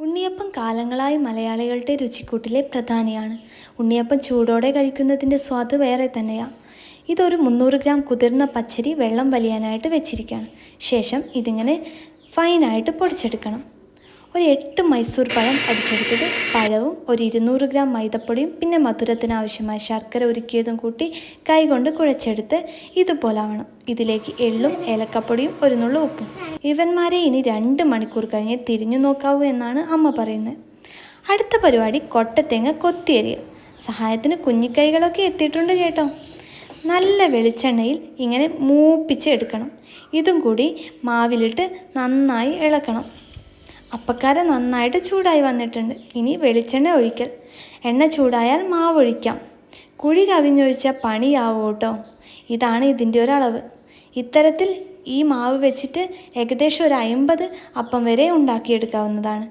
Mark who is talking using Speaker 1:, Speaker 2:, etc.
Speaker 1: ഉണ്ണിയപ്പം കാലങ്ങളായി മലയാളികളുടെ രുചിക്കൂട്ടിലെ പ്രധാനിയാണ്. ഉണ്ണിയപ്പം ചൂടോടെ കഴിക്കുന്നതിൻ്റെ സ്വാദ് വേറെ തന്നെയാണ്. ഇതൊരു 300 ഗ്രാം കുതിർന്ന പച്ചരി വെള്ളം വലിയാനായിട്ട് വെച്ചിരിക്കുകയാണ്. ശേഷം ഇതിങ്ങനെ ഫൈനായിട്ട് പൊടിച്ചെടുക്കണം. ഒരു 8 മൈസൂർ പഴം അടിച്ചെടുത്തത്, പഴവും ഒരു 200 ഗ്രാം മൈദപ്പൊടിയും പിന്നെ മധുരത്തിനാവശ്യമായ ശർക്കര ഉരുക്കിയതും കൂട്ടി കൈകൊണ്ട് കുഴച്ചെടുത്ത് ഇതുപോലാവണം. ഇതിലേക്ക് എള്ളും ഏലക്കപ്പൊടിയും ഒരു നുള്ളു ഉപ്പും. ഇവന്മാരെ ഇനി 2 മണിക്കൂർ കഴിഞ്ഞ് തിരിഞ്ഞു നോക്കാവൂ എന്നാണ് അമ്മ പറയുന്നത്. അടുത്ത പരിപാടി കൊട്ടത്തേങ്ങ കൊത്തിയരിയുക. സഹായത്തിന് കുഞ്ഞിക്കൈകളൊക്കെ എത്തിയിട്ടുണ്ട് കേട്ടോ. നല്ല വെളിച്ചെണ്ണയിൽ ഇങ്ങനെ മൂപ്പിച്ച് എടുക്കണം. ഇതും കൂടി മാവിലിട്ട് നന്നായി ഇളക്കണം. അപ്പക്കാര നന്നായിട്ട് ചൂടായി വന്നിട്ടുണ്ട്. ഇനി വെളിച്ചെണ്ണ ഒഴിക്കൽ. എണ്ണ ചൂടായാൽ മാവ് ഒഴിക്കാം. കുഴി കവിഞ്ഞൊഴിച്ചാൽ പണിയാവും കേട്ടോ. ഇതാണ് ഇതിൻ്റെ ഒരളവ്. ഇത്തരത്തിൽ ഈ മാവ് വെച്ചിട്ട് ഏകദേശം ഒരു 50 അപ്പം വരെ ഉണ്ടാക്കിയെടുക്കാവുന്നതാണ്.